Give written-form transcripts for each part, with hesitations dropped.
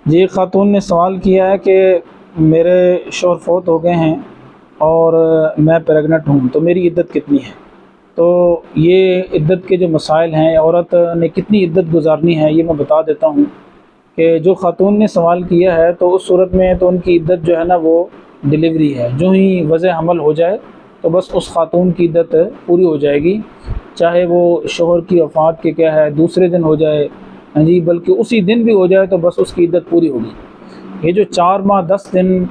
جی، خاتون نے سوال کیا ہے کہ میرے شوہر فوت ہو گئے ہیں اور میں پریگننٹ ہوں، تو میری عدت کتنی ہے؟ تو یہ عدت کے جو مسائل ہیں، عورت نے کتنی عدت گزارنی ہے، یہ میں بتا دیتا ہوں کہ جو خاتون نے سوال کیا ہے تو اس صورت میں تو ان کی عدت جو ہے نا وہ ڈلیوری ہے۔ جو ہی وضع حمل ہو جائے تو بس اس خاتون کی عدت پوری ہو جائے گی، چاہے وہ شوہر کی وفات کے کیا ہے دوسرے دن ہو جائے، ہاں جی، بلکہ اسی دن بھی ہو جائے تو بس اس کی عدت پوری ہوگی۔ یہ جو 4 ماہ 10 دن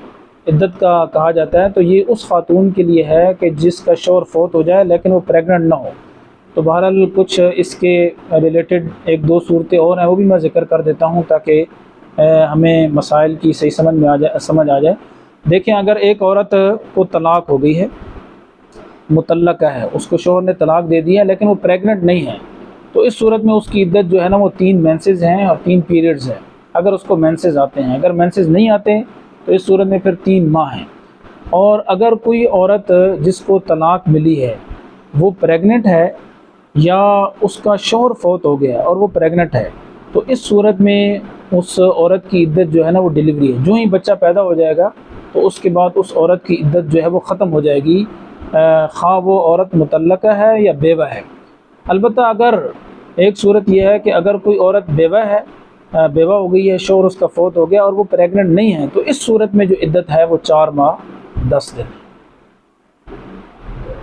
عدت کا کہا جاتا ہے تو یہ اس خاتون کے لیے ہے کہ جس کا شوہر فوت ہو جائے لیکن وہ پریگننٹ نہ ہو۔ تو بہرحال کچھ اس کے ریلیٹڈ ایک دو صورتیں اور ہیں، وہ بھی میں ذکر کر دیتا ہوں تاکہ ہمیں مسائل کی صحیح سمجھ آ جائے۔ دیکھیں، اگر ایک عورت کو طلاق ہو گئی ہے، مطلقہ ہے، اس کو شوہر نے طلاق دے دیا لیکن وہ پریگننٹ نہیں ہے، تو اس صورت میں اس کی عدت جو ہے نا وہ 3 مینسز ہیں اور 3 پیریڈز ہیں، اگر اس کو مینسز آتے ہیں۔ اگر مینسز نہیں آتے تو اس صورت میں پھر 3 ماہ ہیں۔ اور اگر کوئی عورت جس کو طلاق ملی ہے وہ پریگننٹ ہے یا اس کا شوہر فوت ہو گیا اور وہ پریگننٹ ہے، تو اس صورت میں اس عورت کی عدت جو ہے نا وہ ڈلیوری ہے۔ جو ہی بچہ پیدا ہو جائے گا تو اس کے بعد اس عورت کی عدت جو ہے وہ ختم ہو جائے گی، خواہ وہ عورت مطلقہ ہے یا بیوہ ہے۔ البتہ اگر ایک صورت یہ ہے کہ اگر کوئی عورت بیوہ ہے، بیوہ ہو گئی ہے، شوہر اس کا فوت ہو گیا اور وہ پریگننٹ نہیں ہے، تو اس صورت میں جو عدت ہے وہ 4 ماہ 10 دن۔